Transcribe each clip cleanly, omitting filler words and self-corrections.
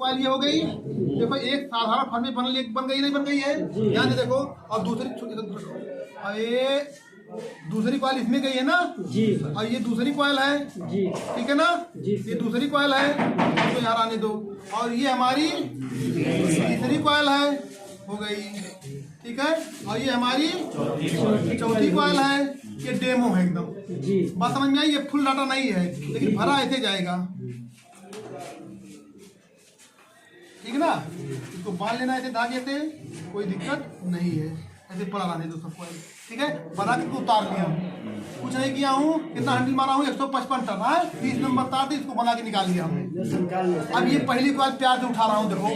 Coil ये हो गई। देखो एक साधारण फर्मी बन गई नहीं बन गई है, ध्यान से देखो। और दूसरी और ये दूसरी कॉइल इसमें गई है ना जी, और ये दूसरी कॉइल है जी, ठीक है ना जी, ये दूसरी कॉइल है तो यहाँ आने दो। और ये हमारी तीसरी कॉइल है, हो गई, ठीक है। और ये हमारी चौथी कॉइल है। ये डेमो है एकदम, बात समझ में आई। ये फुल डाटा नहीं है, लेकिन भरा ऐसे जाएगा, ठीक है ना। इसको बांध लेना ऐसे धागे से, कोई दिक्कत नहीं है, ऐसे पड़ा रहने दो सबको, ठीक है। बना के उतार लिया, कुछ नहीं किया हूँ। कितना हैंडल मारा हूँ, 155 टन है। 30 नंबर तार थे, इसको बना के निकाल लिया हमने। अब ये पहली कॉइल प्यार से उठा रहा हूँ, देखो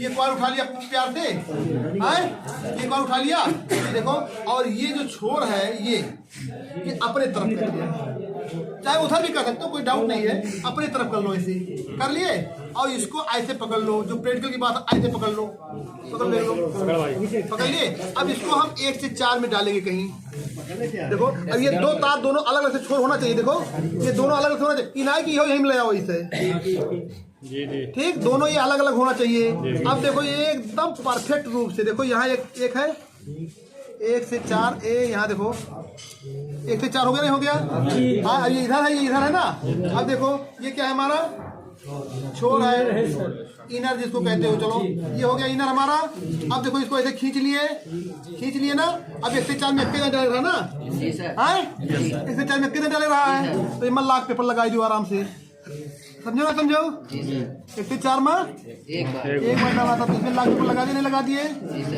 ये कॉइल उठा लिया प्यार से, ये कॉइल उठा लिया, देखो। और ये जो छोर है ये अपने तरफ कर लिया, चाहे उधर भी कर सकते हो, कोई डाउट नहीं है। अपने तरफ कर लो, ऐसे कर लिए। और इसको ऐसे पकड़ लो, जो प्रैक्टिकल की बात है, ऐसे पकड़ लो, पकड़ ले लो, पकड़ लिए। अब इसको हम 1 से 4 में डालेंगे कहीं, देखो। अब ये दो तार दोनों अलग अलग से छोर होना चाहिए, देखो ये दोनों अलग अलग होना चाहिए। इनाई की यही ले आओ इसे, ठीक, दोनों ये अलग अलग होना चाहिए। अब देखो ये एकदम परफेक्ट रूप से, देखो यहाँ एक है 1 से 4 ए, यहाँ देखो 1 से 4 हो गया, नहीं हो गया? हाँ, ये इधर है, ये इधर है ना। अब देखो ये क्या है, हमारा छोर है, इनर जिसको कहते हो, चलो ये हो गया इनर हमारा। अब देखो इसको ऐसे खींच लिए ना। अब 1 से 4 में कितना डाल रहा है ना, 1 से 4 में कितना डाल रहा है, तो ये मैं लाख पेपर लगाई दो आराम से, समझो ना, समझो। 1 से 4 में एक बार डाला था, तो इसमें लाख पेपर लगा दिए, नहीं लगा दिए,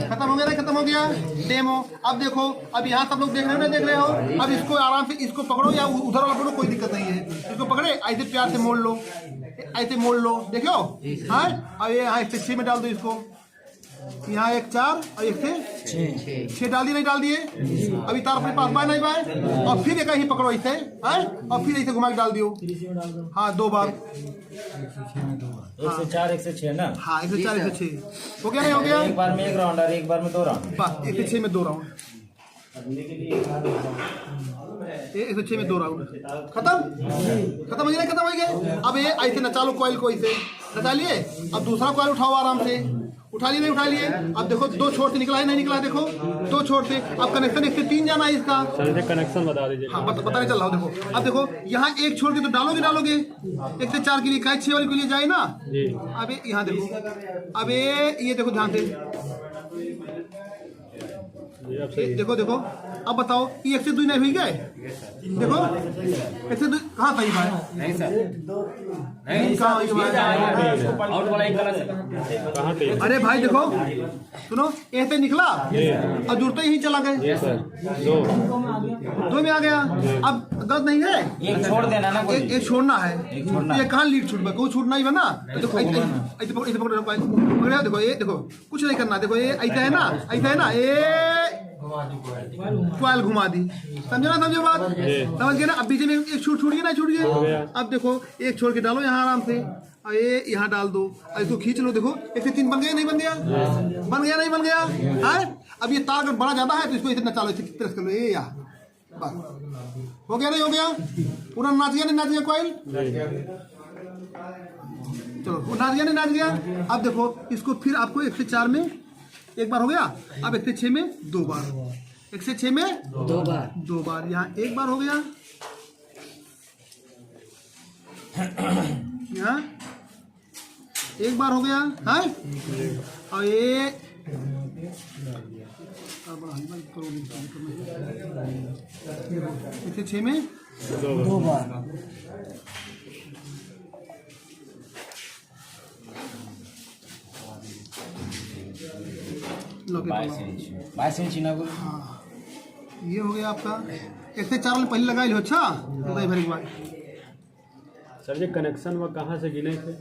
खत्म हो गया, नहीं खत्म हो गया डेमो। अब देखो, अब यहाँ सब लोग देख रहे हो, नहीं देख रहे हो। अब इसको आराम से इसको पकड़ो या उधर वाला पकड़ो, कोई दिक्कत नहीं है। इसको पकड़े ऐसे प्यार से मोड़ लो, ऐसे मोड़ लो, देखो। हाँ, और ये यहाँ 1 से 6 में डाल दो इसको, यहाँ 1 4 और 1 से 6 डाल दिए, नहीं डाल दिए। अभी तार अपने पास बाय नहीं बाय, और फिर एक ही पकड़ो इसे, और फिर इसे घुमा के डाल दियो। हाँ, 2 बार, 1 से 4 1 से 6 ना। हाँ, 1 से 4 1 से 6 हो गया, नहीं हो गया? एक बार में 1 राउंड और एक बार में 2 राउंड, बस 1 से 6 में 2 राउंड, 1 से 6 में 2 राउंड, खत्म हो गया, खत्म हो गया। अब ये ऐसे नचा लो कॉइल को, ऐसे नचा लिए। अब दूसरा कॉइल उठाओ आराम से, उठा लिए, नहीं उठा लिए। अब देखो 2 छोर से निकला है, नहीं निकला है, देखो 2 छोर से। अब कनेक्शन 1 से 3 जाना है इसका, कनेक्शन बता दीजिए। हाँ, पता नहीं चल रहा, देखो। अब देखो यहाँ 1 छोड़ के तो डालोगे 1 से 4 के लिए, 6 वाले के लिए जाए ना। अब यहाँ देखो, अब ये देखो ध्यान से, देखो देखो। अब बताओ ये 1 से 2 नहीं हुई गए, देखो 1 से 2 कहाँ सही भाई, नहीं सर, अरे भाई देखो, सुनो, ऐसे निकला और जुड़ते ही चला गए, 2 में आ गया। अब गलत नहीं है, एक छोड़ देना ना, एक छोड़ना है। ये कहाँ लीड छूट, कोई छूटना ही बना। देखो ऐसे पकड़ो, देखो ये देखो, कुछ नहीं करना, देखो ये ऐसा है ना, ऐसा है ना, ये कॉइल घुमा दी, समझो ना, समझो बात, समझ गए ना। अब बीच में एक छूट गया ना, छूट गया। अब देखो एक छोड़ के डालो यहाँ आराम से, और ये यहाँ डाल दो, और इसको खींच लो, देखो 1 से 3 बन गया, नहीं बन गया, बन गया, नहीं बन गया है। अब ये तार अगर बड़ा ज्यादा है तो इसको इतना चालो, इसे प्रेस कर लो, ये या बस हो गया, नहीं हो गया, पूरा नाच गया, नहीं नाच गया कॉइल, चलो नाच गया, नहीं नाच गया। अब देखो इसको फिर आपको 1 से 4 में 1 बार हो गया। अब 1 से 6 में 2 बार, 1 से 6 में 2 बार, यहाँ 1 बार हो गया, यहाँ 1 बार हो गया है। और ये 1 से 6 में 2 बार, बाईस इंच ना। हाँ, ये हो गया आपका 1 से 4 में पहले लगा लो। अच्छा भरी बात सर, ये कनेक्शन वो कहाँ से गिने थे,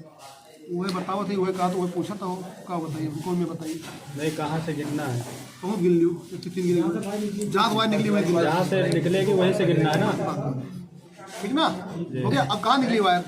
वही बताओ थे, वही कहा तो वही पूछा था, क्या बताइए, कौन में बताइए, नहीं कहाँ से गिनना है, बहुत गिन लियो, 1 से 3 गिन, जहाँ वायर निकली वही, जहाँ से निकलेगी वहीं से गिनना है ना, ठीक ना। हो गया, अब कहाँ निकली वायर,